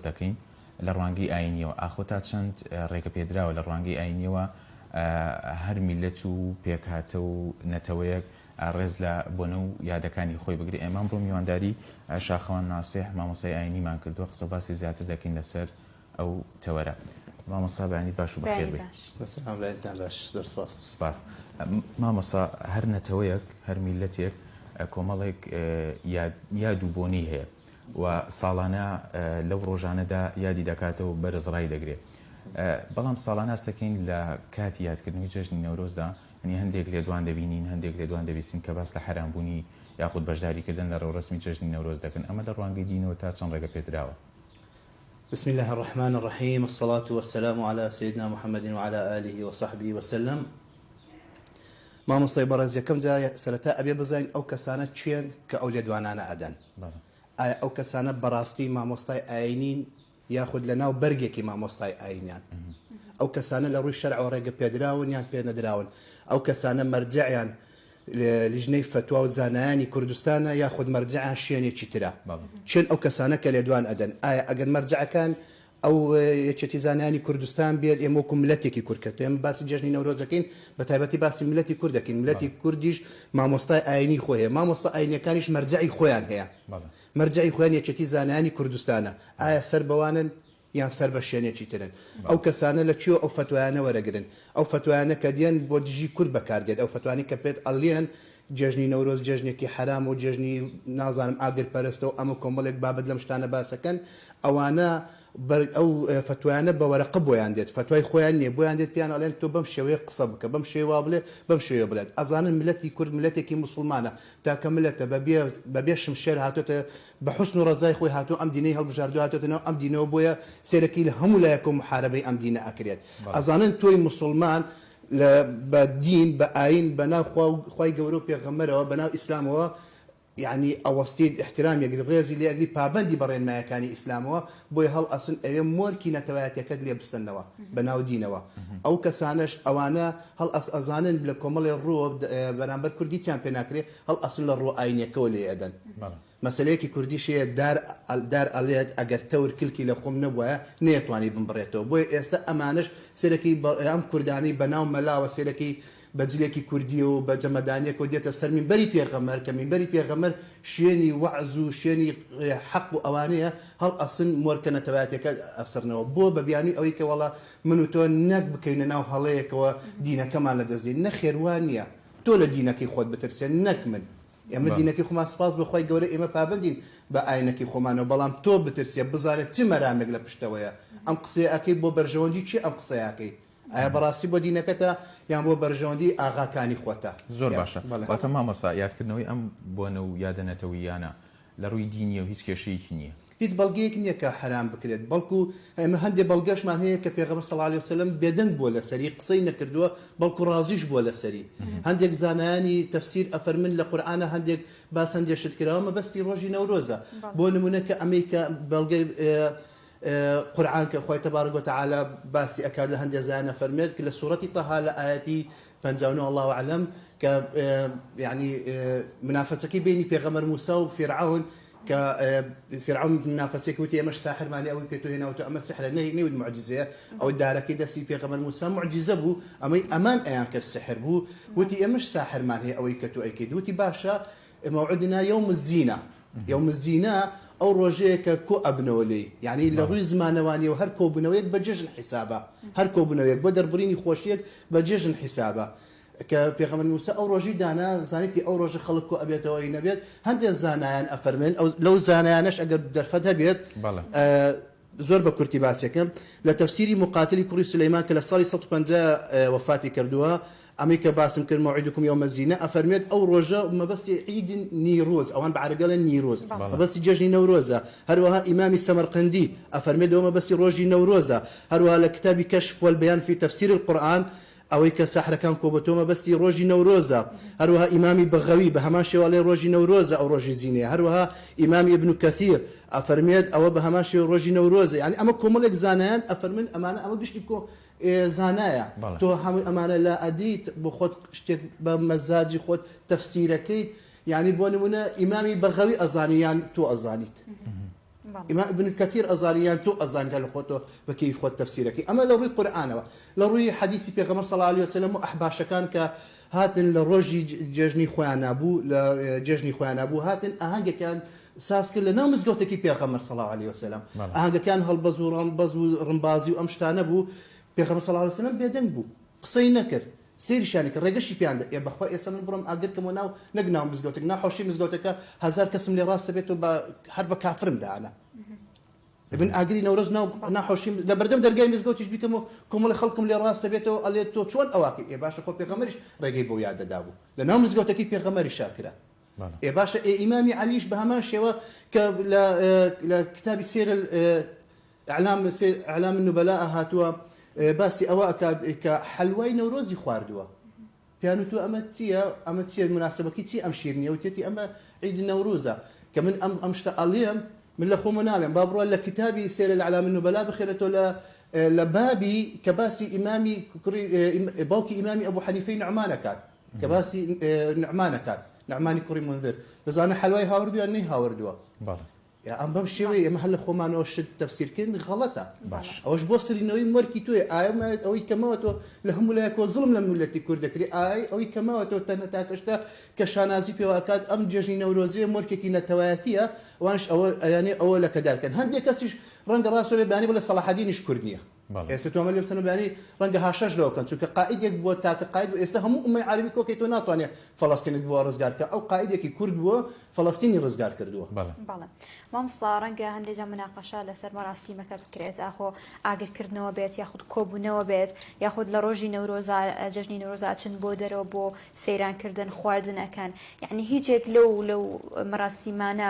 دەکەین لە ڕوانگەی ئاینیەوە ئاخۆ تا چەند ڕێگە پێدراوە لە ڕوانگەی ئاینیەوە هەر میلەت و پێکهاتە و نەتەوەیەک ڕێز لە بۆنە و یادەکانی خۆی بگری. ئێمە بڕۆ میوانداری شاخەوان ناسیح مامۆستای ئاینیمان کردووە قسە باسی زیاتر دەکەین لەسەر ئەو تەوەرە. مامۆستا بەیانی باش و بەخێر بێت. سپاس. مامۆستا هەر نەتەوەیەک هەر میلەتێک کۆمەڵێک یاد و بۆنی هەیە و ساڵانە لەو ڕۆژانەدا یادی دەکاتەوە و بەرزڕای دەگرێت. بەڵام ساڵانە ئاستەکەین لە کاتی یادکردنەوەی جەژنی نەورۆزدا هەندێک لێدوان دەبینین هەندێک لێدوان دەبیستین کە باس لە حرامبوونی یاخود بەشداریکردن لە ڕەوڕەسمی جەژنی نەورۆز دەکەن. ئەمە لە ڕوانگەی دینەوە تا چەند ڕێگە پێدراوە؟ بسم الله الرحمن الرحيم والصلاة والسلام على سيدنا محمد وعلى آله وصحبه وسلم. ما مصيب برز يكم جاي سرتا أبي بزين أو كسانة تشين كأولاد وانانا أدن أو كسانة براستي ما مصطي آينين ياخذ لنا وبرجك ما مصطي آينيان أو كسانة لروي الشرع ورقة بيدراون يعني بيندراون أو كسانة مرجع يعني لجني فتوى وزاناني كردستان ياخذ مرجعها شين يشترا شين أو كسانة كاليدوان أدن أجن مرجع كان أو يشتي زاناني كردستان بيد يموكم ملتي كركت يم باس ججني نوروزكين بتابتي باس ملتي كردكين ملتي كرديش ما مصطي آيني خويا ما مصطي آيني كانش مرجعي خويان هي مرجعي خويان يشتي زاناني كردستان سربوانا یان سەر بە شوێنێکی ترن ئەو کەسانە لە چیوە ئەو فتوایانە وەرەگرن ئەو فتوایانە کە دیێن بۆ دژی کورد بەکاردێت ئەو فتوانی کە پێت ئەڵێن جێژنی نەورۆز جێژنێکی حرام و جێژنی نازانم ئاگر پەرستە و ئەمە کۆمەڵێک بابەت لەم شتانە باسەکەن ئەوانە ئەو فتوایانە بە وەرەقە بۆیان دێت فتوای خۆیان نییە بۆیان دێت پیان ئەڵێن تۆ بەم شێوەیە قسە بکە بەم شێوا بڵێ بەم شێوە بڵێت ئەزانن ملەتی کورد ملەتێکی موسڵمانە تاکە ملەتە بەبێ شمشێر هاتوۆتە بە حوسن و ڕزای خۆی هاتوو ئەم دینەی هەڵبژاردو هاتوێتەوە ئەم دینەوە بۆیە سێرەکی لە هەموو لایەک و محارەبەی ئەم دینە ئەکرێت ئەزانن تۆی موسڵمان بە دین بە ئاین بەناو خوای گەورە و پێغەمبەرەوە بەناو ئیسلامەوە يعني أوستيد احترام يجري غريزي اللي أجري بابندي برين ما كان إسلامه بوي هل أصلا أيام موركي نتوات يكاد لي بسنوا بناو دينوا أو كسانش أو أنا هل أزانن بلكمل الروب برامبر كردي تيان بناكري هل أصلا الرو أين يكولي أدن مثلا كي كردي شيء دار أليات أجر تور كل كي لخم نبوه نيتواني بمبريتو بوي است أمانش سيركي أم كرداني بناو ملا وسيركي بەجلێکی کوردی و بە جەمەدانیەک و دێتە سەر منبەری پێغەمبەر کە منبەری پێغەمبەر شوێنی وەعز و شوێنی حەق و ئەوانەیە هەڵ ئەسن مۆرکە نەتەواتەکە ئەفسەرنەوە بۆ بەبیانی ئەوەی کە وەڵا من و تۆ نەک بکەینە ناو هەڵەیەکەوە دینەکەمان لەدەستدێن نەخێوان نییە تۆ لە دینەکەی خۆت بترسێن نەک من ئێمە دینەکەی خۆمان سپاس بەخوای گەورە ئێمە پابندین بە ئاینەکەی خۆمانەوە بەڵام تۆ بترسێ بزارێت چی مەرامێک لە پشتەوەیە ئەم قسەیەکەی بۆ بەرژەوەندی چی ئەم قسەیەکەی ئایا بەڕاستی بۆ دینەکەتە یان بۆ بەرژەوەندی ئاغاکانی خۆتە زۆر باشە واتە مامۆستا یادکردنەوەی ئەم بۆنە و یادەنەتەوەیانە لە ڕووی دینیە و هیچ کێشەیەکی نییە هیچ بەڵگەیەک نییە کە حرام بکرێت بەڵکو ئێمە هەندێک بەڵگەشمان هەیە کە پێغەمبەر صلی الله علیه وسلم بێدەنگ بووە لەسەری قسەی نەکردووە بەڵکو ڕازیش بووە لەسەری هەندێک زانایانی تەفسیر ئەفەرمن لە قورئانە هەندێک باس هەندێک شت کراوە مەبەستی ڕۆژی نەورۆزە بۆ نمونە کە ئەمریکا بەڵگەی قرآن كأخوي تبارك وتعالى باسي أكاد لهندي زانا فرميت كل سورة طه لآياتي فانزعونه الله أعلم ك يعني منافسة بيني بيغمر موسى وفرعون كفرعون منافسة كوتي مش ساحر ماني أو كتو هنا وتأمر السحر نيود معجزة أو الدار كده سي بيغمر موسى معجزة بو أمان أيام كالسحر بو وتي مش ساحر ماني أو كتو أكيد وتي باشا موعدنا يوم الزينة يوم الزينة أو روجيك كو أبنولي يعني لغوي زمانواني وهر كو بنويك بجيجن حسابه هر كو بنويك بدر بريني خوشيك بجيجن حسابه كبيغمبر موسى أو روجي دانا زانيتي أو روجي خلق كو أبيت أو نبيت هندي زانيان أفرمن أو لو زانيانش أقل درفتها بيت زور بكرتي باسيكم لتفسيري مقاتلي كوري سليمان كلا صالي صوت بنزا وفاتي كردوها أمريكا باسم كل موعدكم يوم الزينة أفرميت أو رجاء ما بس عيد نيروز أو أنا بعربي لنا نيروز ما بس ججني نوروزة هروها إمامي السمرقندي أفرميت وما بس روجي نوروزة هروها لكتاب كشف والبيان في تفسير القرآن أو كسحر كان كوبتوما بس روجي نوروزة هروها إمامي بغوي بهماشي ولا روجي نوروزة أو روجي زينة هروها إمامي ابن كثير أفرميت أو بهماشي روجي نوروزة يعني أما كوملك زانان أفرمن أمانة أما قش لكم زانايا تو هم أمانة لا أديت بخود اشتك بمزاجي خود تفسيرك يعني بونمونا إمامي بغوي أزانيان تو أزانيت إمام ابن كثير أزانيان تو أزاني لخوته بكيف خد تفسيرك أما لو روي قرآن لو روي حديثي بيغمر صلى الله عليه وسلم أحباش كان هاتن لروجي ججني خوان أبو لججني خوان أبو هاتن أهانج كان ساس كل نامز قوتك بيغمر صلى الله عليه وسلم أهانج كان هالبزو رمبازي وأمشتان أبو بيغمر صلى الله عليه وسلم بيدن بو قصي نكر سير شانك الرجشي بياند يا بخوا يسمى البرم أقدر كموناو نجناو مزجوتك ناحوشي مزجوتك هزار كسم لي راس بيته بحرب كافرم ده أنا ابن أجري نورزنا ناحوشي لبردم درجاي مزجوتش بيكمو كمول خلكم لي راس بيته قال تو شون أواكي يا باشا خو بيغمرش رجيبو يا دابو لأنهم مزجوتك بيغمر شاكرة يا باشا إمامي عليش بهمان شوا لكتاب سير أعلام النبلاء هاتوا باسي أوا كحلوي نوروزي خواردوا كانوا تو أمتيا مناسبة كتير أمشيرني وتيتي أما عيد النوروزة كمان أمشت اليوم من لخو منالم بابرو لكتابي سير الأعلام النبلاء بخيرته لبابي كباسي إمامي باوكي إمامي أبو حنيفة نعمان كات كباسي نعمان كات نعماني كوري منذر بس أنا حلوي هاوردوا أني هاوردوا يا أم بمشي محل خمان أوش التفسير كن غلطة باش أوش بوصل إنه يمركي توي ما أو يكماوتو لهم ولا يكون ظلم لهم التي كردكري أو يكماوتو تنتاكشتا كشانازي في وقت أم ججني نوروزي مركي كنا تواتية وانش أول يعني أول كذلك هندي كسيش رنج راسه بيعني ولا صلاح الدين يشكرني ستو عمل بسنة بيعني رنج هاشاش لو كان شو كقائد يكبو تاك قائد وإستهم أمي عربي كوكي توناتو يعني فلسطين بوا رزقارك أو قائد يكي كرد بوا فلسطيني رزقار كردوا بله مامستا رنگه هندێک مناقەشە لەسەر مەراسیمەکە بکرێت ئاخۆ ئاگرکردنەوە بێت یاخود کۆبوونەوە بێت یاخود لە ڕۆژی نەورۆزا جەژنی نەورۆزا چن بۆ دەرەوە بۆ سەیرانکردن خواردنەکەن یعنی هیچێک لەو مەراسیمانە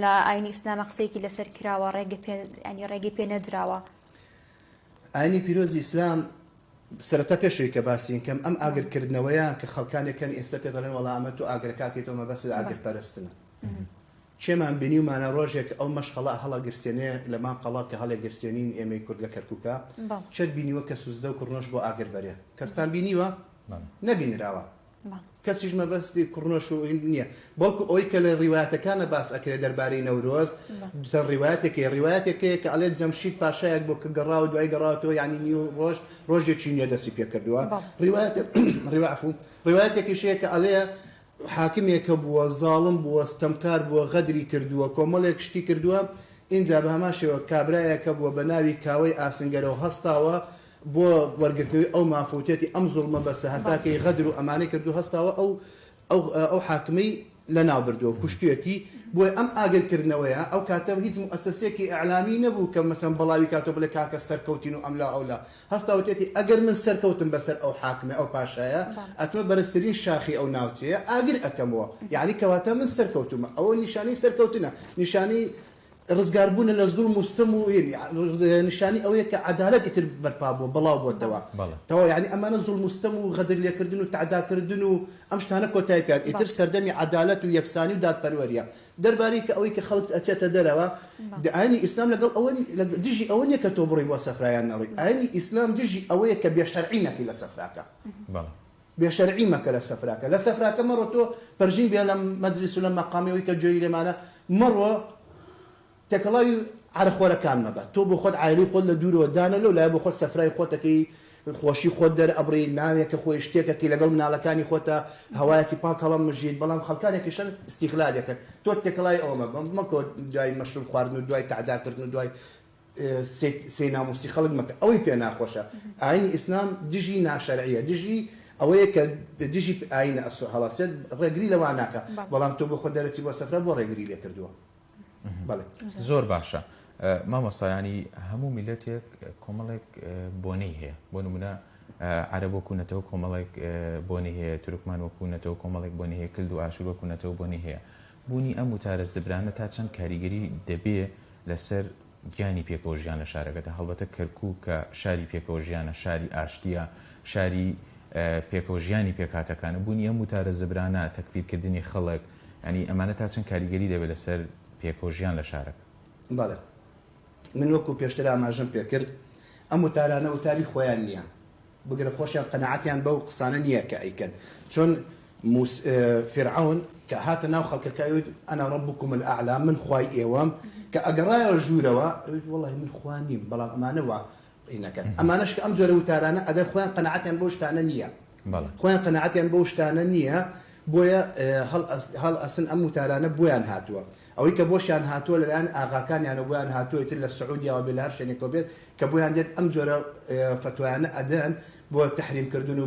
لە ئاینی ئیسلامە قسەیەکی لەسەر کراوە ڕێگەی پێ نەدراوە ئاینی پیرۆزی ئیسلام سرەتا پێشووی کە باسیین کەم ئەم ئاگرکردنەوەیان کە خەڵکانێکەکەن ئێستا پێ دەڵێن وەڵام ئەمە تۆ ئاگرکاکێتەوە بەس ئاگرپەرستنە چێمان بینیمانە ڕۆژێک ئەو مەشقەڵا هەڵە گرسێنێ لەمان قەڵا کە هەڵێ گرسێنین ئێمەی کورد لە کەرکووکە چەت بینیوە کە سوزدە و کوڕنۆش بۆ ئاگر بەرێ کەستان بینیوە نەبینراوە کەسیش مەبەستی کوڕنۆش و نییە بەڵکو ئەوی کە لە ڕیواتەکانە باس ئەکرێ دەربارەی نەورۆز سەر ڕیواتێکێک کە ئەڵێت جەمشید پاشایەک بۆ کە گەڕاو دوای گەڕاتەوە ینی نیو ڕۆژێکی نییە دەستی پێ کردووە ڕیواتێکیشەیە کە ئەڵێ حاکمێکە بووە زاڵم بووە ستەمکار بووە غەدری کردووە کۆمەڵێک شتی کردووە اینجا بە هەماشەوە کابرایەکە بووە بە ناوی کاوەی ئاسنگەرەوە هەستاوە بۆ وەرگرتنەوەی ئەو مافوتێتی ئەم زوڵمە بەسە هەتاکەی غەدر و ئەمانەی کردو هەستاوە ئەو حاکمەی لە ناو بردووە کوشتێتی بۆی ئەم ئاگرکردنەوەیە ئەو کاتەوە هیچ مؤسسەیەکی ئەعلامی نەبوو کە مەسەن بەڵاوی کاتۆ بڵێ کاکە سەرکەوتین و ئەملا ئەولا هەستاوتێتی ئەگەر من سەرکەوتم بەسەر ئەو حاکمە ئەو پاشایە ئەتمە بەرزترین شاخی ئەو ناوچەیە ئاگر ئەەکەمەوە یعنی کەواتە من سەرکەوتمە ئەوە نیشانەی سەرکەوتنە نیشانی ڕزگاربوون لە زوڵم و ستەم و نیشانی ئەوەیە کە عەدالەت ئیتر بەرپا بووە بڵاو بووەتەوە تەواو یعنی ئەمانە زوڵم و ستەم و غەدر لێکردن و تعداکردن و ئەم شتانە کۆتای پێات ئیتر سەردەمی عەدالەت و یەکسانی و دادپەروەریە دەربارەی کە ئەوەی کە خەڵک ئەچێتە دەرەوە ئاینی ئیسلام لەگەڵ ئەوە دژی ئەوە نییە کە تۆ بڕی بۆ سەفرایان نەڕۆی ئاینی ئیسلام دژی ئەوەیە کە بێشەرعی نەکەی لە سەفراکە بێشەرعی مەکە لە سەفراکە لە سەفراکە مەڕۆ تۆ پەرژین بێ لە مەجلیس و لە مەقامەوەی کە جۆی لێمانە مەڕۆ تێکەڵاوی عرەخۆرەکان مەبە تۆ بۆ خۆت عایلی خۆت لە دوورەوە دانە لەو لای بۆ خۆت سەفرای خۆتەکەی خۆشی خۆت دەر ئەبڕی نانێکە خۆی شتێکەکەی لەگەڵ مناڵەکانی خۆتە هەوایەکی پاک هەڵم مژید بەڵام خەڵکانێکیشن استیغلالەکەن تۆ تێکەڵای ئەوە مەبە مەکۆ دوای مەشروب خواردن و دوای تعداکردن و دوای سێ ناموسی خەڵک مەکە ئەوەی پێ ناخۆشە ئاینی ئیسلام دژی ناشەرعیە دژی ئەوەیە کە دژی ئاینە هەڵاسێت ڕێگری لەوان ناکە بەڵام تۆ بۆ خۆ دەرەچی بۆ سەفرە بۆ ڕێگری لێ کردووە زۆر باشە مامۆستایانی هەموو میلەتێک کۆمەڵێک بۆنەی هەیە بۆ نمونە عەرەب وەکوونەتەوە کۆمەڵێک بۆنی هەیە تورکمان وەکوونەتەوە کۆمەڵێک بۆنی هەیە کلد و ئاشور وەکوونەتەوە بۆنی هەیە بوونی ئەم وتارە زبرانە تا چەند کاریگەری دەبێ لەسەر گیانی پێکەوە ژیانە شارەکەتە هەڵبەتە کەرکووک کە شاری پێکەوە ژیانە شاری ئاشتیە شاری پێکەوە ژیانی پێکاتەکانە بوونی ئەم وتارە زبرانە تەکفیرکردنی خەڵک ینی ئەمانە تا چەند کاریگەری دەبێت لەسەر پێکۆژیان لە شارەکە بەڵێ من وەکو پێشتر ئاماژەم پێ کرد ئەم وتارانە وتاری خۆیان نییە بگرە خۆشیان قەنەعەتیان بەو قسانە نییە کە ئەیکەن چۆن فرعون کە هاتە ناو خەڵکەکەی ئەنا ڕەبوکم الأعلا من خوای ئێوەم کە ئەگەڕایەوە ژوورەوە وەڵی من خوانیم بەڵام ئەمانەوە ئینەکەن ئەمانەش کە ئەم جۆرە وتارانە ئەدە خۆیان قەنەعەتیان بۆ شتانە نییە خۆیان قەنەعەتیان بۆ شتانە نییە بۆیە هەڵ ئەسن ئەم وتارانە بۆیان هاتووە ئەوەی کە بۆشیان هاتووە لەلایەن ئاغاکانیانە بۆیان هاتووەتر لە سعودیاوە بێ لە هەر شوێنێکەوە بێت کە بۆیان دێت ئەم جۆرە فتوایانە ئەدەن بۆ تحریمکردن و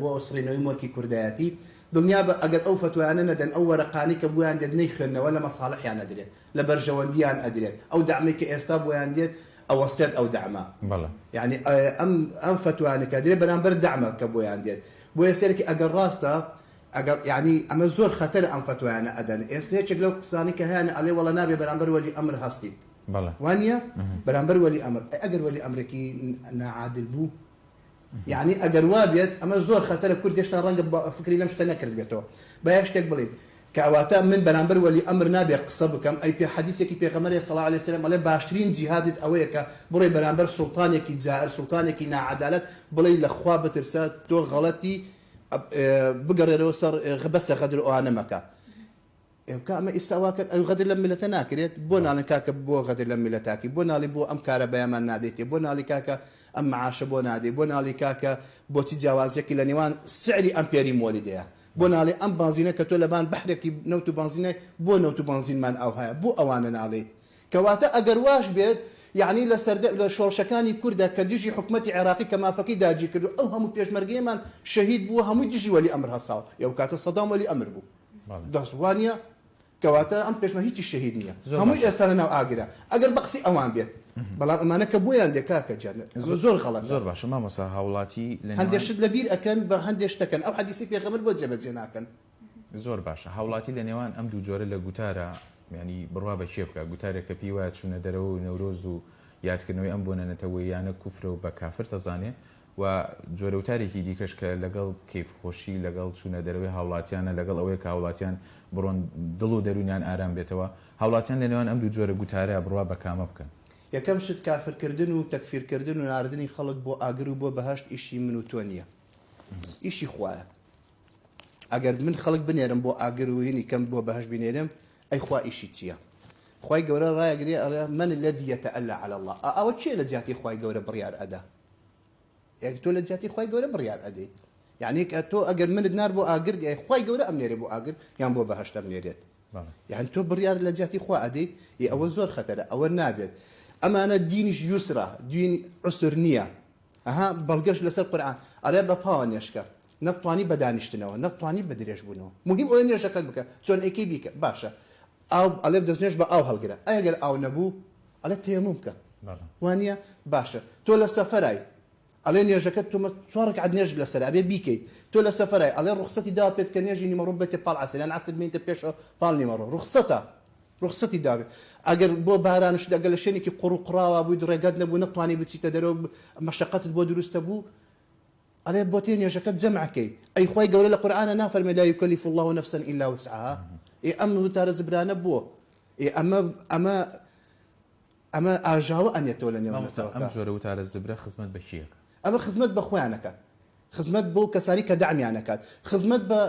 بۆ ئوسڕینەوەی مۆرکی کوردایەتی دڵنیا بە ئەگەر ئەو فتوایانە نەدەن ئەو وەرەقانی کە بۆیان دێت نەیخوێندنەوە لە مەساڵحیان ئەدرێت لە بەرژەوەندیان ئەدرێت ئەو دەعمێک کە ئێستا بۆیان دێت ئەوەستێت ئەو دەعمە یعنی ئەم فتوانەکە دێت بەرامبەر دەعمە کە بۆیان دێت بۆیە سێرەکی ئەگەر ڕاستە ئەگەر یعنی ئەمە زۆر خەتەر ئەم فتوایانە ئەدەن ئێستا هیچێک لەو قسانی کە هەیە ئەڵێ وەڵە نابێ بەرامبەر وەلی ئەمر هەستیت وانە بەرامبەر وەلی ئەمر ئەگەر وەلی ئەمرێکی ناعادل بوو یعنی ئەگەر وا بێت ئەمە زۆر خەتەرە کورد هێشتا ڕەنگە فکری لەم شتە نەکرد بێتەوە بە یەک شتێک بڵێن کە ئەواتە من بەرامبەر وەلی ئەمر نابێ قسە بکەم ئەی پێ حەدیثێکی پێغەمبەری صلی الله علیه وسلم ئەڵێ باشترین جیهادت ئەوەیە کە بڕێ بەرامبەر سوڵتانێکی جائر سوڵتانێکی ناعەدالەت بڵێ لەخوا بترسە تۆ غەڵەتی بگەڕێرەوە سەر بەسە غەدر ئەوانە مەکە ئێوکە ئەمە ئیستاواکە ئەو غەدر لە میلەتە ناکرێت بۆ ناڵێن کاکە بۆ غەدر لە میلەتاکی بۆ ناڵی بۆ ئەم کارە بەیامان نادێتێ بۆ ناڵی کاکە ئەم معاشە بۆ نادێ بۆ ناڵی کاکە بۆچی جیاوازیەکی لە نێوان سعری ئەم پێری مۆلیدەیە بۆ ناڵێ ئەم بانزینە کە تۆ لەبان بەحرێکی نەوت و بانزینە بۆ نەوت و بانزینمان ئەو هەیە بۆ ئەوانە ناڵێ کەواتە ئەگەر واش بێت یعنی لە شۆڕشەکانی کووردا کە دژی حکومەتی عێراقی کە مافەکەی داگیر کرد ئەو هەموو پێشمەرگەیەمان شەهید بووە هەمووی دژی وەلی ئەمر هەساوە یەو کاتە سەدام وەلی ئەمر بوو دەستوانە کەواتە ئەم پێشمە هیچی شەهید نییە هەمووی ئێستا لەناو ئاگرە ئەگەر بەقسی ئەوان بێت بەڵام ئەمانە کە بۆیان دێکاکە زۆر غەڵەت زۆر باشە مامۆستا هاوڵاتی هەندێشت لەبیر ئەکەن بە هەندێک شتەکەن ئەو حەدیسی پێغەمبەر بۆ جێبەجێ ناکەن زۆر باشە هاوڵاتی لە نێوان ئەم دوو جۆرە لە گوتارە ینی بڕوا بە شێ بکە گوتارێک کە پێی وایە چوونە دەرەوە و نەورۆز و یادکردنەوەی ئەم بۆنەنەتەوەی یانە کوفرە و بە کافر دەزانێت و جۆرە وتارێکی دیکەش کە لەگەڵ کەیفخۆشی لەگەڵ چوونە دەرەوەی هاوڵاتیانە لەگەڵ ئەوەیە کە هاوڵاتیان بڕۆن دڵ و دەرونیان ئارام بێتەوە هاوڵاتیان لە نێوان ئەم دوو جۆرە گوتارە بڕوا بە کامە بکەن یەکەم شت کافرکردن و تەکفیرکردن و ناردنی خەڵک بۆ ئاگر و بۆ بەهەشت ئیشی من و تۆ نییە ئیشی خوایە ئەگەر من خەڵک بنێرم بۆ ئاگر و هینی کەم بۆ بەهەشت بنێرم ئەی خوا ئیشی چییە خوای گەورە ڕایەگرێ ئەڵێ من الذي يتألى على الله ئەوە چیە لە جیاتی خوای گەورە بڕیار ئەدا تۆ لە جیاتی خوای گەورە بڕیار ئەدەیت یعنی تۆ ئەگەر منت نار بۆ ئاگر ئەی خوای گەورە ئەمنێرێ بۆ ئاگر یان بۆ بەهەشت ئەمنێرێت یعنی تۆ بڕیار لە جیاتی خوا ئەدەیت ئەوە زۆر خەتەرە ئەوە نابێت ئەمانە دینیش یوسرە دین عسر نییە ئەها بەڵگەش لەسەر قورئان ئەڵێ بە پاوە نێشکە نەتوانی بە دانیشتنەوە نەتوانی بە درێژ بوونەوە مهم ئەوە نێژەکەت بکە چۆن ئەیکەی بیکە باشە ئاو ئەڵێ دەستنێژ بە ئاو هەڵگرە ئەگەر ئاو نەبوو ئەڵێ تەیەموم بکە وانە باشە تۆ لە سەفەرای ئەڵێ نێژەکەت تۆ چوار ڕەکعەت نێژ لەسەر ئەبێ بیکەیت تۆ لە سەفەرای ئەڵێ ڕوخسەتی دا پێت کە نێژی نیمەڕۆ بێتێ پاڵ عەسر یان عەسر بێتە پێشەوە پاڵ نیمەڕۆ ڕوخسەتی دابێت ئەگەر بۆ بارانش دەگەل لە شوێنێکی قوڕ و قڕاوە بووی ڕێگەت نەبوو نەتوانی بچیتە دەرەوە مەشەقەتت بۆ دروستە بوو ئەڵێ بۆ تێ نێژەکەت جەمعکەی ئەی خوای گەورە لە قورئانە نافەرمێ لا يكلف الله نفسا الا وسعها ئەم وتارە زبرانە بووە ئەمە ئاژاوە ئەنێتەوە لە نێوان ئەم جۆرە وتارە زبرە خزمەت بە کیەکە ئەمە خزمەت بە خۆیانەکات خزمەت بۆ کەسانی کە دەعمیانەکات خزمەت بە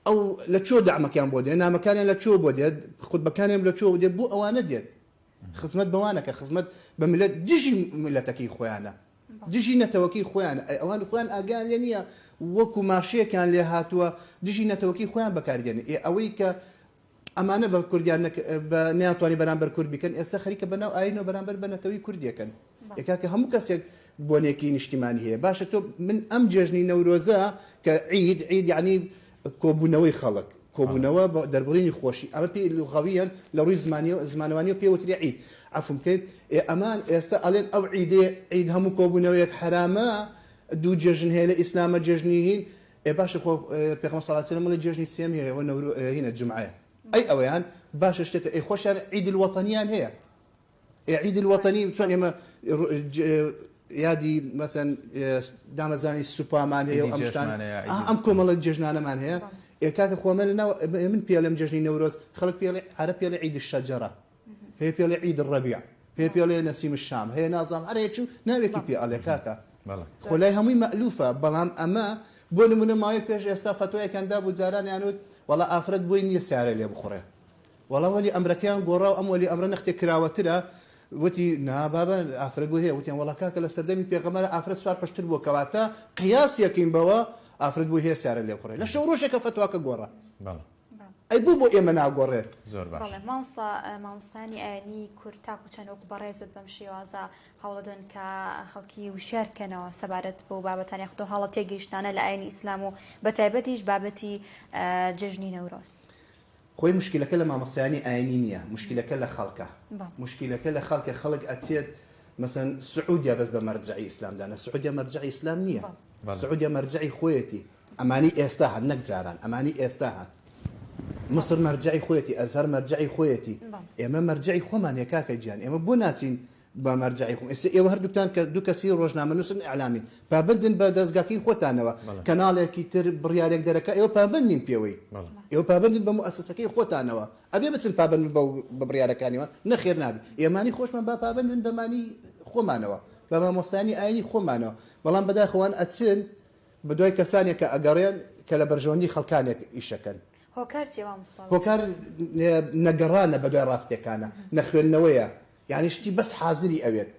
ئەو لە چۆ دەعمەکیان بۆ دێت نامەکانیان لە چۆ بۆ دێت خودبەکانیان لە چۆ دێت بۆ ئەوانە دێت خزمەت بەوانەکە خزمەت بە میلەت دژی میلەتەکەی خۆیانە دژی نەتەوەکەی خۆیان ئەوان خۆیان ئاگیان لێ نییە وەکو ماشەیەکیان لێ هاتووە دژی نەتەوەکەی خۆیان بەکاردێنێ ئەوەی کە ئەمانە بە کوردیان بە ناتوانانی بەرامبەر کورد بیکەن ئێستا خەریکە بەناو ئاینەوە بەرامبەر بە نەتەوەی کوردیەکەن یەکاکە هەموو کەسێک بۆنێکی نیشتیمانی هەیە باشە تۆ من ئەم جێژنی نەورۆزە کە عید یعنی کۆبوونەوەی خەڵک کۆبوونەوە بە دەربڕینی خۆشی ئەمە پێی لوغەویەن لە ڕووی زمانوانی پێوتری عید عفو بکەیت ئەمان ئێستا ئەڵێن ئەو عیدێ عید هەموو کۆبوونەوەیەک حرامە دوو جێژن هەیە لە ئیسلامە جێژنی هین باشە خۆ پێغەمبەر صلی الله علیه و سلم جێژنی سێم هەیە و نەورۆ هینە جمعەیە ئەی ئەویان باشە شتێتە ئەی خۆشیان عید الوەتەنیان هەیە عید الوەتەنی چۆن ئێمە یادی مەثەن دامەزانی سوپامان هەیە و ئەم شتان ئەم کۆمەڵە جێژنانەمان هەیە کاکە خۆمە لەناو من پێڵێم جێژنی نەورۆز خەڵک پێڵێ عەرە پێڵێ عید الشەجەرە هەیە پێڵێ عید الرەبیع هەیە پێڵێ نەسیم الشام هەیە نازام هەرەیەک ناوێکی پێ ئەڵێ کاکە خۆلای هەمووی مەئلوفە بەڵام ئەمە بۆ نمونە ماوەی پێش ئێستا فتوایەکان دابوو جاران یانوت وەڵا ئافرەت بۆی نییە سیارە لێ بخوڕێ وڵا وەلی ئەمرەکەیان گۆڕا و ئەم وەلی ئەمرە نەختێ کراوەترە وتی نابابە ئافرەت بۆ هەیە وتیان وەڵا کاکە لە سەردەمی پێغەمبەر ئافرەت سوار پشتر بووە کەواتە قیاس یەکەین بەوە ئافرەت بۆ هەیە سیارە لێ بخڕێ لە شەو ڕۆژێکە فتواکە گۆڕا ئەی بوو بۆ ئێمە ناگۆڕێت زۆر باش بەڵێ مامۆستانی ئاینی کورد تاکو چەندۆک بەڕێزت بەم شێوازە هەوڵەدەن کە خەڵکی وشارکەنەوە سەبارەت بۆ بابەتان یاخودۆ هەڵە تێگەیشتانە لە ئاینی ئیسلام و بەتایبەتیش بابەتی جژنی نەورۆز خۆی مشکلەکە لە مامۆستایانی ئاینی نییە مشکلەکە لە خەڵکە مشکلەکە لە خەڵکە خەڵک ئەچێت مثلا سعودیا بەس بە مەرجعی ئیسلامدانە سعودیا مەرجعی ئیسلام نییە سعودیا مەرجعی خۆیەتی ئەمانی ئێستا هەن نەک جاران ئەمانی ئێستا هەن مصر مەرجعی خۆیەتی ئەزهەر مەرجعی خۆیەتی ئێمە مەرجعی خۆمان یە کاکە گیان ئێمە بۆ ناچین بە مەرجعی خۆم ئێستا ئێوە هەردووتان کە دوو کەسی ڕۆژنامەنووسن ئەعلامین پابندن بە دەستگاکەی خۆتانەوە کەناڵێکی تر بڕیارێک دەرەکە ئێوە پابندین پێوەی ئێوە پابندین بە موسسەکەی خۆتانەوە ئەبێ بچن پابند بە بڕیارەکانیەوە نەخێر نابی ئێمانی خۆشمان با پابندن بەمانی خۆمانەوە بە مامۆستانی ئاینی خۆمانەوە بەڵام بەداخەوان ئەچن بە دوای کەسانێک کە ئەگەڕێن کە لە بەرژەوەندی خەڵکانێک ئیشەکەن هۆکار نەگەڕانە بە دوای ڕاستیەکانە نەخوێندنەوەیە یعنی شتی بەس حازری ئەوێت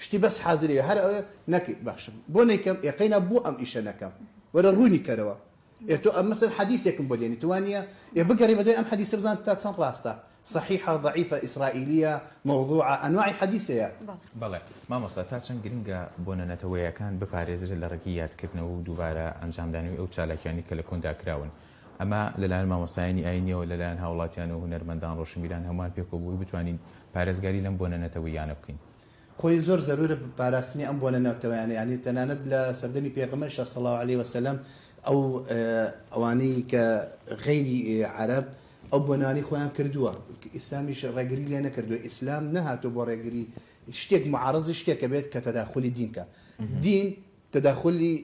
شتی بەس حازری هەر ئەوێ نەکەی باشم بۆ نەیکەم یقینە بۆ ئەم ئیشە نەکەم وەرە ڕوونی کەرەوە تۆ ئەم مەسەر حەدیثێکم بۆ دێنی توانیە بگەڕی بە دوای ئەم حەدیثە بزان تا چەند ڕاستە صحيحة ضعيفة إسرائيلية موضوعة أنواع حديثة بەڵێ مامۆستا تا چەند گرنگە بۆ نەنەتەوەیەکان بپارێزرێت لە ڕێگیاتکردنەوە و دووبارە ئەنجامدانی ئەو چالاکیانی کە لە کۆندا کراون ئەمە لەلایەن مامۆستایانی ئاینیەوە لەلایەن هاوڵاتیان و هونەرمەندان ڕۆشنبیران هەمووان پێکەوەبووی بتوانین پارێزگاری لەم بۆ نەنەتەوەیانە بکەین خۆی زۆر زەرورە پاراستنی ئەم بۆ نەنەتەوەیانە یعنی تەنانەت لە سەردەمی پێغەمبەر صلی الله عليه وسلم ئەو ئەوانەی کە غەیری عەرەب ئەو بۆنانی خۆیان کردووە ئیسلامیش ڕێگری لێ نەکردووە ئیسلام نەهاتۆ بۆ ڕێگری شتێک معارضی شتێکە بێت کە تەداخلی دینکە دین تداخلی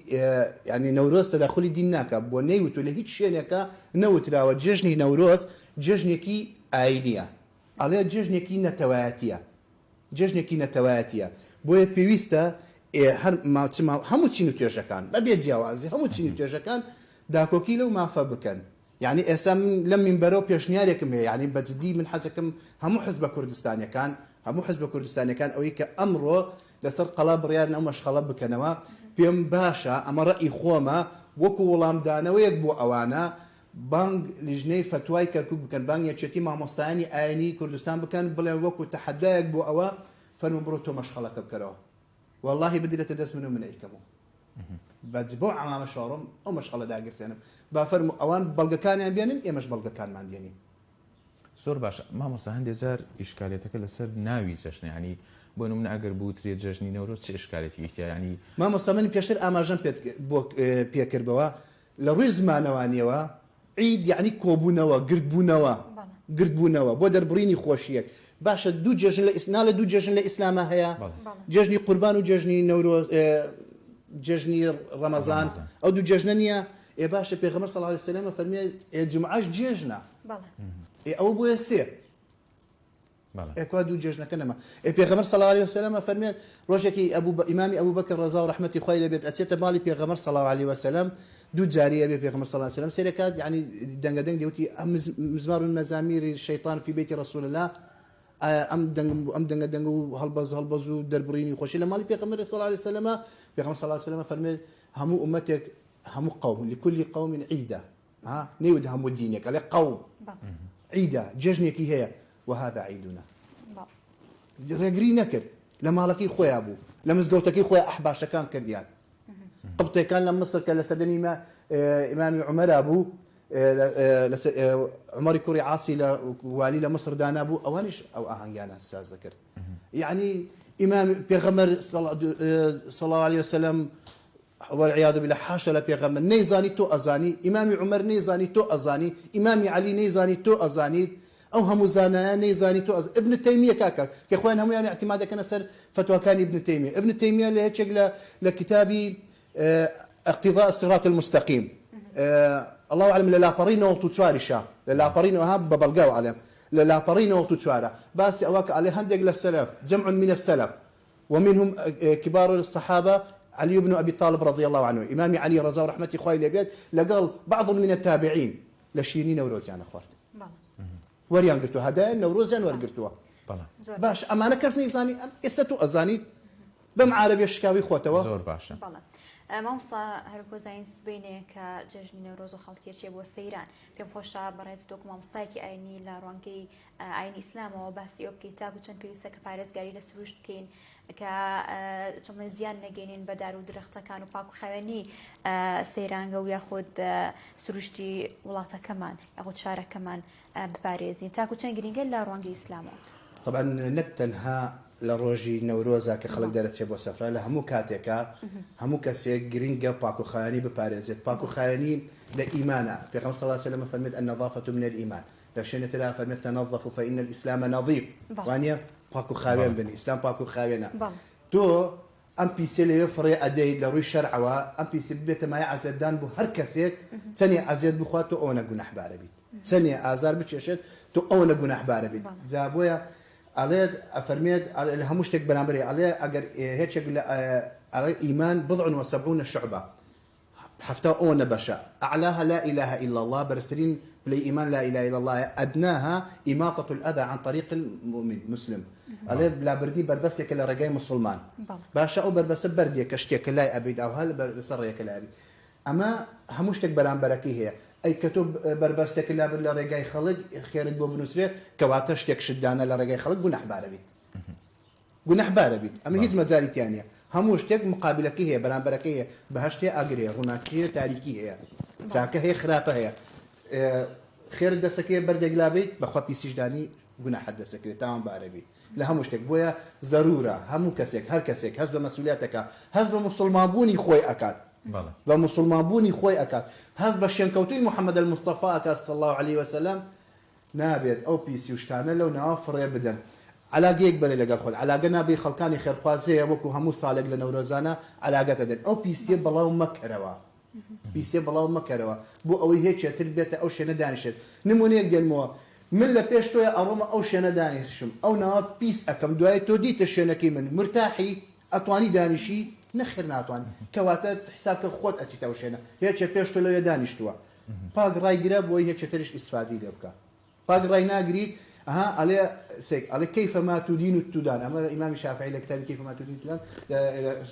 يعني نوروز تداخلی دین ناکە بۆ نەیوتو لە هیچ شوێنێکە نەوتراوە جژنی نەورۆز جژنێکی ئاینیە ئەڵێ جژنێکی نەتەوایەتیە جژنێکی نەتەوایەتیە بۆیە پێویستە هەموو چین و توێژەکان بەبێ جیاوازی هەموو چین و توێژەکان داکۆکی لەو مافە بکەن يعني ئێستا لەم منبەرەوە پێشنیارێکم هەیە يعني بەجددی من حەزەکەم هەموو حزب کوردستانیەکان ئەوەی کە ئەمڕۆ لەسەر قەڵا بڕیارن ئەو مەشغەڵە بکەنەوە پێم باشە ئەمە ڕەئی خۆمە وەکو وەڵامدانەوەیەک بۆ ئەوانە بانگ لیژنەی فتوای کەرکوب بکەن بانگ یەکێتی مامۆستایانی ئاینی کوردستان بکەن بڵێن وەکو تەحەدایەک بۆ ئەوە فەرموو بڕۆ تۆ مەشغەڵەکە بکەرەوە واللهی بدرێتە دەست من و منەیکەمەوە بەس بۆ عەمامە شۆڕم ئەو مەشغەڵە داگرسێنم با فەرموو ئەوان بەڵگەکانیان بێنن ئێمەش بەڵگەکانمان دێنین زۆر باشە مامۆستا هەندێک جار ئیشکالێتەکە لەسەر ناوی جەژنە ینی بۆ نمونە ئەگەر بوترێ جەژنی نەورۆز چه ئیشکالێتی یەکتیا ینی مامۆستا من پێشتر ئاماژەم بۆ پێکردەوە لە ڕووی زمانەوانیەوە عید یعنی کۆبوونەوە گردبوونەوە بۆ دەربڕینی خۆشیەک باشە دوو جەژن لە ئیسلام دوو جەژن لە ئیسلامە هەیە جەژنی قوربان و جەژنی نەورۆز جەژنی ڕەمەزان ئەو دوو جەژنە نییە باشە پێغەمبەر صلی الله علیه وسلم فەرمیێ جومعەش جێژنە ئەوە بۆیە سێ ئەکوا دوو جێژنەکە نەما پێغەمبەر صلی الله علیه وسلم فەرمیێ ڕۆژێکی ئیمامی ئەبوبەکر ڕەزا و ڕەحمەتی خوای لەبێت ئەچێتە ماڵی پێغەمبەر صلی الله علیه وسلم دوو جاریە بێ پێغەمبەر صلی الله علیه وسلم سێرەکات یعنی دەنگەدەنگ دیوتی مزمار المزامير الشيطان في بيت رسول الله ئەم دەنگەدەنگ و هەڵبەز و دەربڕینی خۆشی لە ماڵی پێغەمبەر صلی الله علیه وسلم پێغەمبەر صلی الله علیه وسلم فەرمیێ هەموو ئومەتێک همو قوم لكل قوم عيدة نيود همو دينك على قوم عيدة ججنك هي وهذا عيدنا رجري نكر لما لك خويا ابو لما زوجتك خويا احباش كان كرديان قبطي كان لما مصر كان لسدني ما امام عمر ابو عمر كوري عاصي والي لمصر دانا ابو اوانش او اهانيانا استاذ ذكرت يعني امام بيغمر صلى الله عليه وسلم والعياذ بالله حاشا لا بيغمر نيزاني تو ازاني امامي عمر نيزاني تو ازاني امامي علي نيزاني تو ازاني او هم زانا نيزاني تو ابن تيميه كاكا كاخوان هم يعني اعتماد كان سر فتوى كان ابن تيميه اللي هيك لكتابي اقتضاء الصراط المستقيم الله اعلم لا بارينو توتشاريشا لا بارينو هاب ببلغاو عليهم لا بارينو توتشارا بس اواك عليه هندق للسلف جمع من السلف ومنهم كبار الصحابه علي بن أبي طالب رضي الله عنه إمامي علي رضا ورحمة خوي الأبيض لقال بعض من التابعين لشيرين وروز يعني أخوات وەریان گرتووە هەدایە نەورۆزیان وەرگرتووە بەڵێ باش ئەمانە کەس نەیزانی ئێستا تو ئەزانیت بەم عارەبێ شکاوی خۆتەوە زۆر باشە بەڵێ مامۆستا هەرکۆزین سبینەیە کە جەژنی نەورۆز و خەڵکیەکێ بۆ سەیران پێم خۆشە بەڕێز تۆکو مامۆستایەکی ئاینی لە ڕوانگەی ئاینی ئیسلامەوە باسی ئەو بکەیت تاکو چەند پێویستە کە پارێزگاری لە سروشت بکەین کە چۆن زیان نەگەێنین بە دار و درەختەکان و پاک و خاوێنی سەیرانگە و یاخود سروشتی وڵاتەکەمان یاخود شارەکەمان بپارێزین تاکو چەند گرنگە لە ڕوانگەی ئیسلامەوە طبعا نەک تەنها لە ڕۆژی نەورۆزە کە خەڵک دەرەچێت بۆ سەفرا لە هەموو کاتێکە هەموو کەسێک گرنگە پاک و خاوێنی بپارێزێت پاک و خاوێنی لە ئیمانە پێغەمبەر صلی الله علیه و سلم فەرمێت النظافة من الإيمان لە شوێنێک ترا فەرمێت تنظفوا فإن الإسلام نظيف وانە پاک و خاوێن بن ئیسلام پاک و خاوێنە تۆ ئەم پیسێ لەوێ فڕێ ئەدەیت لە ڕووی شەرعەوە ئەم پیسێ ببێتە مایە عەزەتدان بۆ هەر کەسێک چەندێ عەزیەت بخوات تۆ ئەوە گونەحبارە بیت چەندێ ئازار بچێشێت تۆ ئەوە گونەحبارە بیت جا بۆیە ئەڵێت ئەفەرمێت لە هەموو شتێک بەرامبەرێ ئەڵێ ئەگەر هیچێک لە ئەڵێ ئیمان بضع وسبعون شعبة حفتة أو نبشة أعلاها لا إله إلا الله برسترين بلي إيمان لا إله إلا الله أدناها إماطة الأذى عن طريق المؤمن مسلم أليه بلا بردي بربس يك رجاي مسلمان باشا أو بربس بردي كشتيك لا أبيد أو هل برسر يك لا أبيد أما همشتك برام بركي هي أي كتب بربس يك لا رجاي خلق خير بو بنسرة كواتشتك شدانا لرجاي خلق جناح باربيت جناح باربيت أما هيز مزاري ثانية هموش تك مقابلك هي برامبرك هي بهشتي أجري هناك هي تاريخي هي ساكه هي خرافة هي خير دسكية بردق لابيت بخوا بيسيج داني قنا حد دسكية تمام بعربي لا هموش تك بويا ضرورة همو كسك هر كسك حسب مسؤولياتك حسب مسلمان بوني خوي أكاد بمسلمان بوني خوي أكاد حسب الشنكوتي محمد المصطفى أكاد صلى الله عليه وسلم نابد أو بيسي وشتانا لو نافر يبدن علاقة يقبل اللي قال خل علاقة نبي خلقاني خير خوازية وكو همو صالق لنا ورزانا علاقة تدن أو بيسي بلاو مكروا بيسي بلاو مكروا بو أوي هيك تربيته أو شيء ندانشت نمونيك ديال موا من لبيشتو يا أروما أو شيء ندانشم أو نا بيس أكم دواي تودي تشينكي من مرتاحي أطواني دانشي نخيرنا أطواني كواتت حسابك خود أتي توشينا هيك بيشتو لو يدانشتوا باق راي قراب وهي هيك تريش استفادي لبكا باق راي ناقري عليه سيك على كيف ما تدين التدان أما الإمام الشافعي لكتاب كيف ما تدين التدان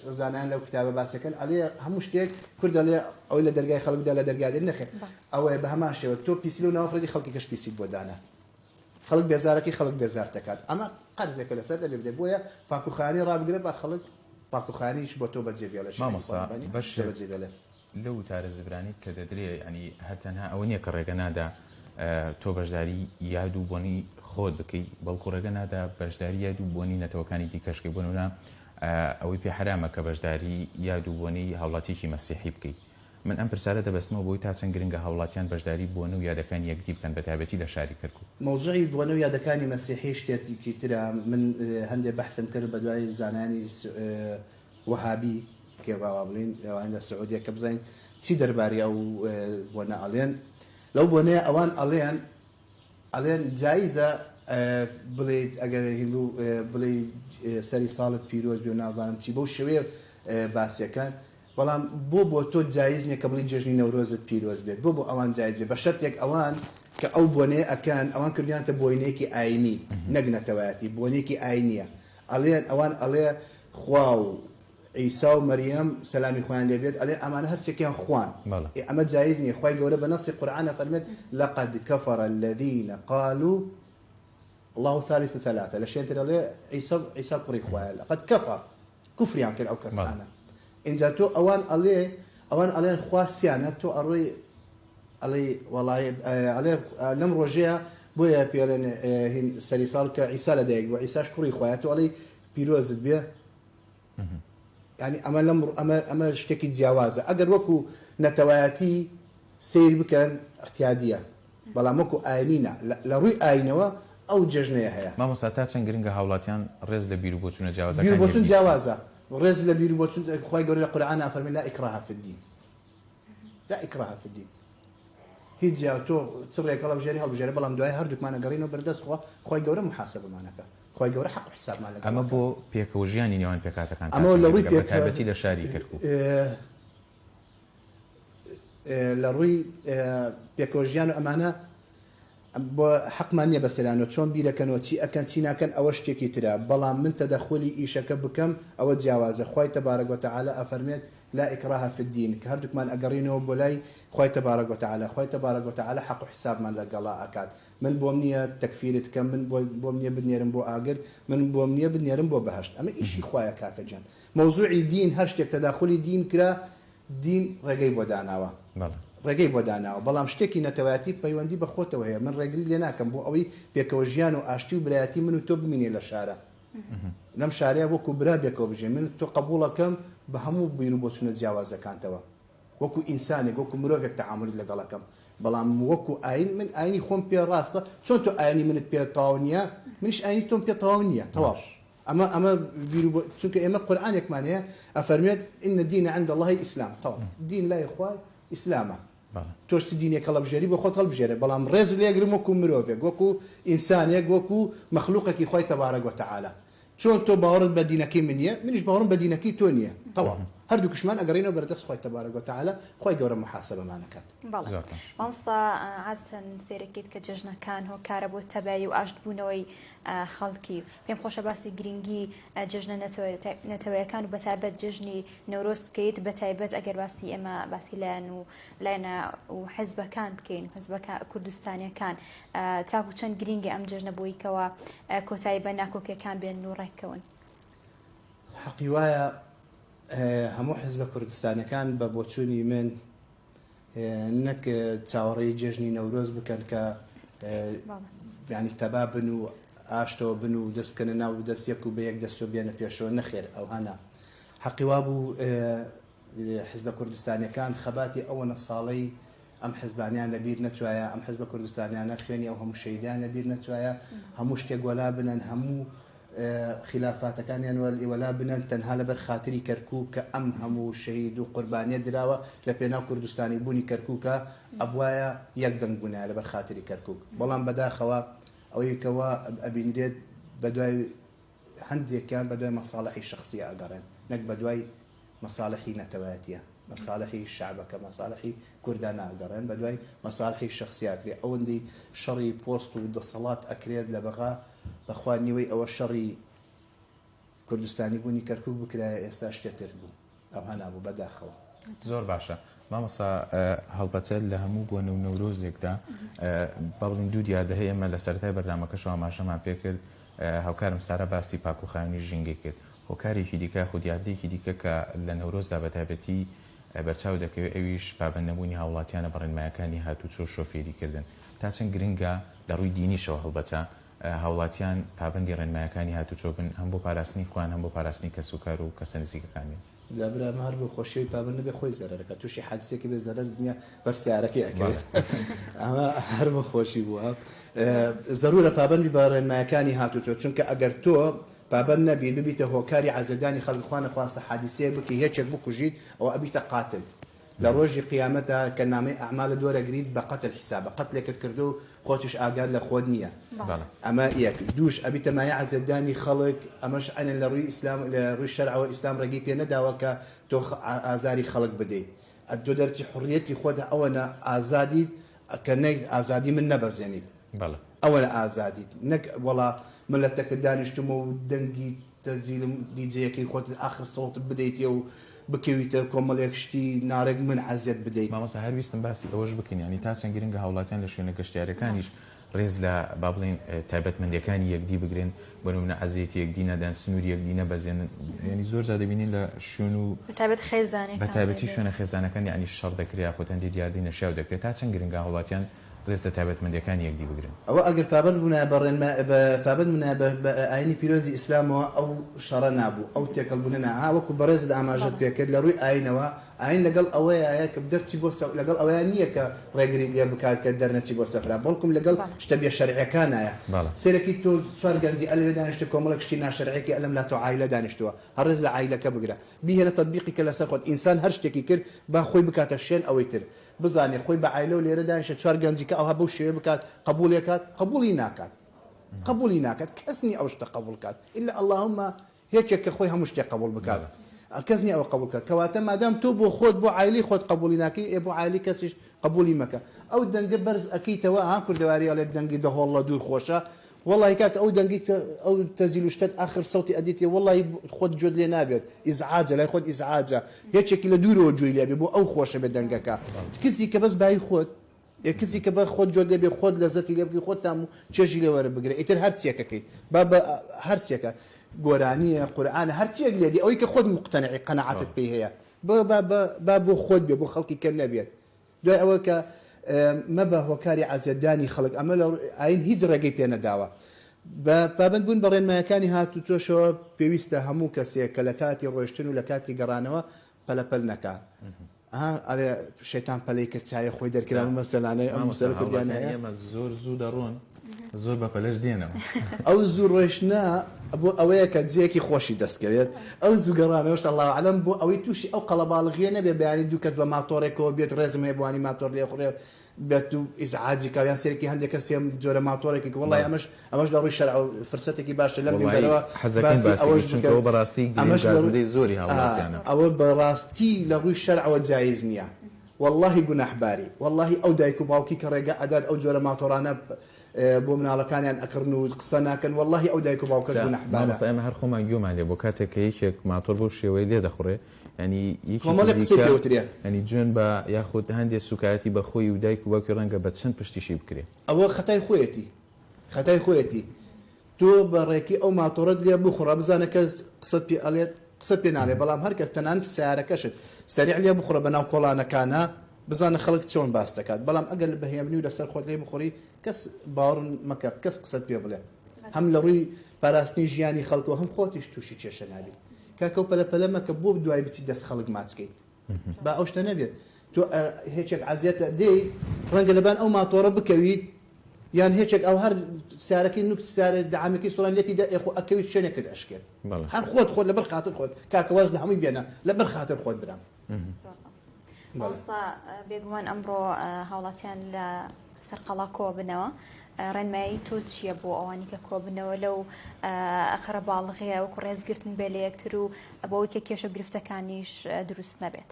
زانان لو كتابه باسكن عليه همشتك كرد عليه أو إلى درجة خلق ده لدرجة النخل أو بهماش وتو بيسلو نافردي خلق كش بيسيل بودانا خلق بزارك خلق بزارتك أما قرزة كلا سد اللي بدي بويا باكو خاني راب قرب خلق باكو خاني إيش بتو بتجيب ولا شيء ما مصا بش لو تعرف زبراني كذا دري يعني هرتنها أو نيك الرجنادا تۆ بەشداری یاد و بۆنی خۆت بکەی بەڵکو ڕێگە نادا بەشداری یاد و بۆنی نەتەوەکانی دیکەشکی بۆنە ئەوەی پێ حرامە کە بەشداری یاد و بۆنی هاوڵاتیکی مەسیحی بکەیت من ئەم پرسیارە دەبەستمەوە بۆی تا چەند گرنگە هاوڵاتیان بەشداری بۆنە و یادەکانی یەکدی بکەن بە تایبەتی لە شاری کەرکووک موضوعی بۆنە و یادەکانی مەسیحی شتێکی ترە من هەندێک بەحثم کرد بە دوای زانانی وەهابی کێ باوا بڵین ئەوان لە سعودیە کە بزانین چی دەربارەی ئەو بۆنە ئەڵێن لو بني أوان ألين جائزة بليد أجر هندو بليد سري صالة بيروز بيونازانم تيبو شوية باسيا كان والله بو تو جائزني قبل جشن نوروز بيروز بيت بو أوان جائزة بشرط يك أوان كأو بني أكان أوان كريان تبوينيكي عيني نجنة تواتي بوينيكي عينية ألين أوان ألين خواو عيسى ومريم سلام إخوان لبيت عليه أمانة هرسي كان إخوان أما جايزني إخوان جورا بنص القرآن فرمت لقد كفر الذين قالوا الله ثالث ثلاثة لشين ترى له عيسى قري إخوان لقد كفر كفر يمكن أو كسانة إن جاتو أوان عليه خواسيانة تو أروي علي والله عليه لم رجع بويا بيرن هن سلسال كعيسى لديك وعيسى شكري إخوانته علي بيروز بيه يعني أما اشتكي جوازة أقدر وكو نتواتي سير بكن احتيادية بلا مكو آينينا لروي آينوا أو ججنية هي ما مساتاتشن جرينجا هاولاتيان رز لبيرو بوتون جوازة بيرو بوتون جوازة رز لبيرو بوتون خوي يقول القرآن أفرمي لا إكراه في الدين لا إكراه في الدين هي جاوتو تصريك الله بجاري هل بجاري بلا مدعي هردوك معنا قرينو بردس خوي يقول محاسبة معناك خوي جورا حق حساب مالك اما بو بيكوجياني نيوان بيكاتا كان اما لو ريت بكابتي لشاري كركو لروي بيكوجيانو امانه بۆ حەقمان نییە بەسەرانەوە چۆن بیرەکەنەوە چی ئەکەن چی ناکەن ئەوە شتێکی ترە بەڵام من تەدەخولی ئیشەکە بکەم ئەوە جیاوازە خوای تەبارەک و تەعالە ئەفەرمێت لا ئیکراها فی الدین کە هەردووکمان ئەگەڕینەوە بۆ لای خوای تەبارەک و تەعالە خوای تەبارەک و تەعالە حەق و حسابمان لەگەڵا ئەکات من بۆم نییە تەکفیرت کەم من بۆم نییە بنێرم بۆ ئاگر من بۆم نییە بنێرم بۆ بەهەشت ئەمە ئیشی خوایە کاکە جان مەوزوعی دین هەر شتێک تەداخلی دین کرا دین ڕێگەی بۆ داناوە ڕێگەی بۆ داناوە بەڵام شتێکی نەتەوایەتی پەیوەندی بە خۆتەوە هەیە من ڕێگری لێ ناکەم بۆ ئەوەی پێکەوە ژیان و ئاشتی و برایەتی من و تۆ بمینێ لە شارە لەم شارەیە وەکو برا بێکەوە بژێ من تۆ قبوڵەکەم بە هەموو بیر و بۆچونە جیاوازەکانتەوە وەکو ئینسانێک وەکو مرۆڤێک تەعامل لەگەڵەکەم بەڵام وەکو ئاین من ئاینی خۆم پێ ڕاستە چۆن تۆ ئاینی منت پێ تەواو نییە منیش ئاینی تۆم پێ تەواو نییە تەواو ئەمە چونکە ئێمە قورئانێکمان هەیە ئەفەرمێت ئین الدین عند الله ئیسلام تەواو دین لای خوای ئیسلامە تۆش دینێکە هەڵبژێری بە خۆت هەڵبژێرە بەڵام ڕێز لێگرم وەکو مرۆڤێک وەکو ئینسانێک وەکو مەخلوقێکی خوای تەبارەک و تەعالە چۆن تۆ باوەڕت بە دینەکەی من نییە منیش باوەڕم بە دینەکەی تۆ نییە تەواو هەردوو کشمان ئەگەڕینەوە بەردەست خوای تەبارەک و تەعالە خوای گەورە محاسەبەمانەکات بەڵێ مامۆستا عەزتەن سێرەکەیت کە جەژنەکان هۆکارە بۆ تەبایی و ئاشتبوونەوەی خەڵکی پێم خۆشە باسی گرنگی جەژنە نەتەوەیەکان و بەتایبەت جژنی نەورۆز بکەیت بەتایبەت ئەگەر باسی ئێمە باسی لایەنە و حیزبەکان بکەین حیزبەکە کوردستانیەکان تاکو چەند گرنگی ئەم جەژنە بۆیکەوە کۆتایی بە ناکۆکیەکان بێن و ڕێککەون حەقی وایە هەموو حیزبە کوردستانەکان بە بۆچوونی من نەک چاوەڕێی جێژنی نەورۆز بکەن کە ینی تەبا بن و ئاشتەوە بن و دەست بکەنە ناو دەست یەک و بە یەک دەستۆ بێنە پێشەوە نەخێر ئەو هەنا حەقی وا بوو حیزبە کوردستانیەکان خەباتی ئەوەنە ساڵەی ئەم حیزبانیان لەبیر نەچوایە ئەم حیزبە کوردستانیانە خوێنی ئەو هەموو شەیدیان لەبیر نەچوایە هەموو شتێک وەلا بنەن هەموو خلافاتەکانیان وەلا بنەن تەنها لەبەر خاتری کەرکووک کە ئەم هەموو شەهید و قوربانیە دراوە لە پێناو کوردستانی بوونی کەرکووکە ئەبوایە یەک دەنگ بوونایە لەبەر خاتری کەرکووک بەڵام بەداخەوە ئەوەیەکەوە ئەبینرێت بە دوای هەندێکیان بە دوای مەساڵحی شخصی ئاگەڕێن نەک بە دوای مەساڵحی نەتەوایەتیە مەساڵحی شعبەکە مەساڵحی کوردان ئاگەڕێن بە دوای مەساڵحی شخصی ئاکرێ ئەوەندەی شەڕی پۆست و دەسەڵات ئەکرێت لە بەغا بەخوانیوەی ئەوە شەڕی کوردستانی بوونی کەرکووک بکرایە ئێستا شتێتر بوو ئەو هەنابوو بەداخەوە زۆر باشە مامۆستا هەڵبەتە لە هەموو بۆنە و نەورۆزێکدا بەڵین دوو دیار دەهەیە ئێمە لە سەرەتای بەرنامەکەشەوە ئاماژەمان پێ کرد هاوکارم سارە باسی پاکوخاوێنی ژینگەی کرد هۆکارێکی دیکە خودیاردەیەکی دیکە کە لە نەورۆزدا بەتایبەتی بەرچاو دەکەوێت ئەویش پابەندەبوونی هاوڵاتیانە بە ڕێنمایەکانی هاتوچۆ شۆفێریکردن تا چەند گرنگە لە ڕووی دینیشەوە هەڵبەتە هاوڵاتیان پابندی ڕێنمایەکانی هاتوچۆ بن هەم بۆ پاراستنی خوان هەم بۆ پاراستنی کەسوکار و کەسە نزیکەکانی لابرا هەر بۆ خۆشیەوەی پابند نەبێ خۆی زەرەرەکە تووشی حادسێکی بێ زەرەر دنیا بەرسیارەکەی ئەکرێت ئەمە هەر بە خۆشی بووە زەرورە پابندی بە ڕێنمایەکانی هاتوچۆ چونکە ئەگەر تۆ پابند نەبی ببیتە هۆکاری عەزەدانی خەڵکخوانە خواسە حادسەیە بکە هێچێک بکوژیت ئەوە ئەبیتە قاتل لە ڕۆژی قیامەتە کە نامەی ئەعمالە دۆرەگریت بە قەتل حیسابە قەتلێکت کردو و خۆتیش ئاگاد لە خۆت نییە ئەمە یەک دووش ئەبیتە مایە عەزەدانی خەڵک ئەمەش ئەنن لە ڕووی ئیسلام لە ڕووی شەرعەوە ئیسلام ڕێگەی پێ نەداوە کە تۆ ئازاری خەڵک بدەیت تۆ دەرچی حڕیەتی خۆت ئەوەنە ئازادیت کە نەی ئازادی من نەبەزێنیت ئەوەنە ئازادیت نەک وەڵا ملەتەکە دانیشتمە و دەنگی تەزیلم دیجەیەکەی خۆت ئاخر سەڵت بدەیت و بکەویتە کۆمەڵێک شتی نارێک من عەزیەت بدەیت مامۆستا هەرویستم باسی ئەوەش بکەین ینی تا چەند گرنگە هاوڵاتیان لە شوێنە گەشتیارەکانیش ڕێز لە با بڵێن تایبەتمەندیەکانی یەکدی بگرن بە نمونە عەزیەتی یەکدی نەدەن سنووری یەکدی نەبەزێنن ینی زۆر جا دەبینین لە شوێن و بەتایبەتی شوێنە خێزانەکان یعنی شەڕ دەکرێت خۆتەندی دیاردی نەشیاو دەکرێت تا چەند گرنگە هاوڵاتیان ڕێز لە تایبەتمەندیەکانی یەکدی بگرن ئەوە ئەگەر پابند بوونا پابند بوونا بە ئاینی پیرۆزی ئیسلامەوە ئەو شەڕە نابوو ئەو تێکەڵبوونە نا وەکو بەڕێزت ئاماژەت پێکرد لە ڕووی ئاینەوە ئاین لەگەڵ ئەوەیە کە دەرچی بۆ لەگەڵ ئەوەیە نییە کە ڕێگری لێ بکات کە دەرنەچی بۆ سەفرا بەڵکم لەگەڵ شتە بێ شەرعیەکانایە سێرەکی تۆ چوار گەنجی ئەلێ دانیشتە کۆمەڵێک شتی ناشەرعیەکی ئەلەم لا تۆ عایلە دانیشتووە هەڕێز لە عایلەکە بگرە بیهێنە تەطبیقی کە لەسەر خۆت ئینسان هەر شتێکی کرد با خۆی بکاتە شوێن ئەوەی تر بزانێ خۆی بە عایلە و لێرە دانیشە چوار گەنجی کە ئەوها بەو شێوە بکات قبوڵێکات قبولی ناکات کەس نی ئەو شتە قبول کات ئللا اللهم هیچێک کە خۆی هەموو شتێک قبول بکات کەس نیە ئەوە قبولکە کەواتە مادام تۆ بۆ خۆت بۆ عایلی خۆت قبولی ناکەی بۆ عایلی کەسیش قبولی مەکە ئەو دەنگە بەرز ئەەکەیتەوە ها کوردەواری ئەڵێت دەنگی دەهۆڵە دوور خۆشە والله کاکە ئەو دەنگی ئەو تەزیل و شتت آخر سەوتی ئەدیتێ والله خۆت جۆت لێ نابێت ئیزعاجە لای خۆت ئیزعاجە هیچێکی لە دوورەوە جوێی لێ بێ بۆ ئەو خۆشە بێ دەنگەکە کەسی کە بەس بای خۆت کەسی کە بە خۆت جۆت لێ بێ خۆت لەزەتی لێ بگی خۆت تام و چێژی لێ وەرە بگرێت ئیتر هەرچیەکەکەیت با هەرچیەکە گۆرانیە قورئانە هەرچیەک لێدی ئەوەی کە خۆت مقتەنعی قەنەعەتت پێی هەیە با بۆ خۆت بێ بۆ خەڵکی کە نەبێت دوای ئەوە کە مەبە هۆکاری عەزیەتدانی خەڵک ئەمە لە ئاین هیچ ڕێگەی پێ نەداوە پابند بوون بە ڕێنمایەکانی هاتوچۆشەوە پێویستە هەموو کەسێک کە لە کاتی ڕۆیشتن و لە کاتی گەڕانەوە پەلەپەل نەکا ئەڵێ شەیتان پەلەی کردچایە خۆی دەرکرا مەسەلانەی ئەم مەسەلە کوردیان هەیە زۆر زوو دەڕۆن زۆر بە پەلەش دێنەوە ئەو زوو ڕۆیشتنە بۆ ئەوەیە کە جێکی خۆشی دەستکەوێت ئەو زوو گەڕانەوەش الله ئەعلەم بۆ ئەوەی تووشی ئەو قەڵەباڵغیە نەبێ بەیانی دوو کەس بە ماتۆڕێکەوە بێت ڕێزم هەیە بوانی ماتۆر لێ خوڕێ بێت و ئیزعاجی کاویان سێرەکی هەندێک کەسێم جۆرە ماتۆرێکی کە وڵای ئەمەش لە ڕووی شەرع و فرسەتێکی باشە لەم بینەرەوە حەزەکەن باسی چونکە بەڕاستی گرنگجازی زۆری هاوڵاتیانە ئەوە بەڕاستی لە ڕووی شەرعەوە جایز نییە واللهی گوناحباری واللهی ئەو دایک و باوکی کە ڕێگە ئەدات ئەو جۆرە ماتۆرانە بۆ مناڵەکانیان ئەکردن و قسە ناکەن واللهی ئەو دایک و باوکەش گوناحبارە ئێمە هەر خۆمان گوێمان لێ بۆ کاتێک کە یەکێک ماتۆر بۆ شێوەی لێ دەخوڕێ ینی ینی جوێن بە یاخود هەندێک سوکایەتی بە خۆی و دایک و باوکی ڕەنگە بە چەند پشتیشی بکرێت ئەوە خەتای خۆیەتی تۆ بەڕێکی ئەو ماتۆرت لێ بخوڕە بزانە کەس قسەت پێ ئەڵێت قسەت پێ ناڵێ بەڵام هەرکەس تەنان سیارەکەشت سەریع لێ بخوڕە بەناو کۆڵانەکانە بزانە خەڵک چۆن باس دەکات بەڵام ئەگەر بەهێمنی و لەسەر خۆت لێ بخۆری کەس باوەڕ مەکە کەس قسەت پێ بڵێ هەم لە ڕووی پاراستنی ژیانی خەڵکەوە هەم خۆتیش تووشی کێشە نابی کاکە و پەلەپەلەمەکە بۆ دوای بچی دەست خەڵک ماچکەیت با ئەو شتە نەبێت تۆ هیچێک عەزیەتە دێ ڕەنگە لەبان ئەو ماتۆڕە بکەویت یان هیچێک ئەو هەر سیارەکەی نوک سیارە دعامەکەی سوڕان لێتی دا ئەکەویت شوێنێکت ئەشکێت هەر خۆت لەبەر خاتر خۆت کاکە واز لە هەمووی بێنە لەبەر خاتر خۆت برام ئاستا بێگومان ئەمڕۆ هاوڵاتیان لە سەرقەڵا کۆ بنەوە ڕێنمایی تۆ چییە بۆ ئەوانی کە کۆ بنەوە لەو ئەخرە باڵغەیە وەکو ڕێزگرتن بێ لە یەکتر و بەوەی کە کێشە گرفتەکانیش دروست نەبێت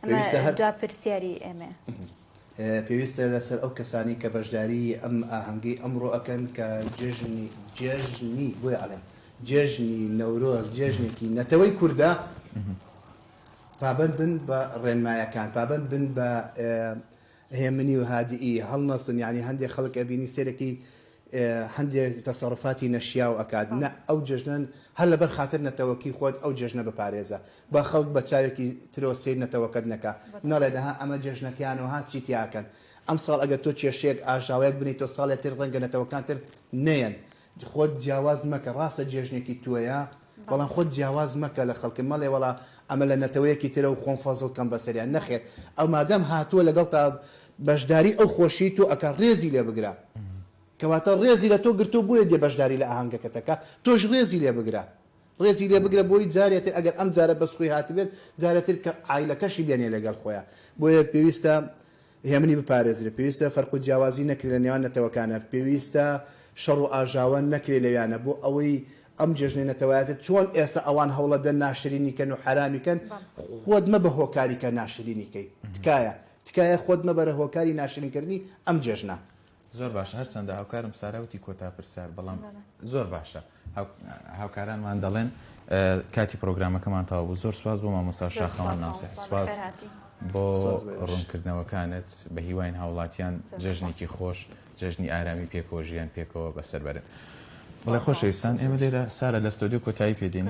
ئەمە دوا پرسیاری ئێمە پێویستە لەسەر ئەو کەسانی کە بەشداری ئەم ئاهەنگی ئەمڕۆ ئەکەن کە جێژنی بۆی ئەڵێم جێژنی نەورۆز جێژنێکی نەتەوەی کووردە پابند بن بە ڕێنمایەکان پابند بن بە هێمنی و هادیئی هەڵنەسن یعنی هەندێک خەڵک ئەبینی سێرەکی هەندێک تەسەڕفاتی نەشیا و ئەکات نە ئەو جێژنن هەر لەبەر خاتر نەتەوەکی خۆت ئەو جێژنە بپارێزە بە خەڵک بە چاوێکی ترەوە سیر نەتەوەکەت نەکە نەڵێدەها ئەمە جێژنەکانەوە ها چیتیاکەن ئەم ساڵ ئەگەر تۆ کێشەیەک ئاژاوەیەک بنیتۆ ساڵێک تر ڕەنگە نەتەوەکانتر نەیەن خۆت جیاواز مەکە ڕاستە جێژنێکی توەیە بەڵام خۆت جیاواز مەکە لە خەڵکی مەڵێ وەڵا ئەمە لە نەتەوەیەکی ترە و خۆم فەزڵ کەم بەسەریان نەخێت ئەو مادەم هاتووە لەگەڵ تا بەشداری ئەو خۆشی تۆ ئەکە ڕێزی لێ بگرە کەواتە ڕێزی لە تۆ گرتو بۆیە دێ بەشداری لە ئاهەنگەکەتەکە تۆش ڕێزی لێ بگرە ڕێزی لێ بگرە بۆی جارێتر ئەگەر ئەم جارە بەسخۆی هاتبێت جارێتر کە عایلەکەشی بێنێ لەگەڵ خۆیان بۆیە پێویستە هێمنی بپارێزرێت پێویستە فەرق و جیاوازی نەکرێت لە نێوان نەتەوەکانە پێویستە شەڕ و ئاژاوە نەکرێت لەویانە بۆ ئەوەی ئەم جێژنەی نەتەوایەتە چۆن ئێستا ئەوان هەوڵە دەن ناشرینیکەن و حرامیکەن خۆت مەبە هۆکاریکە ناشرینیکەی تکایە خۆت مەبەرە هۆکاری ناشرینکردنی ئەم جێژنە زۆر باشە هەرچەندە هاوکارم ساراوتی کۆتا پرسیار بەڵام زۆر باشە هاوکارانمان دەڵێن کاتی پرۆگرامەکەمان تەواو بوو زۆر سواز بۆ مامۆستا شاخەوان ناسێ سواز بۆ ڕوونکردنەوەکانت بە هیواین هاوڵاتیان جێژنێکی خۆش جێژنی ئارامی پێکەوە ژیان پێکەوە بەسەر بەرن بەڵێ خۆشەویستان ئێمە لێرە سارە لە ستۆدیۆ کۆتایی پێدێنین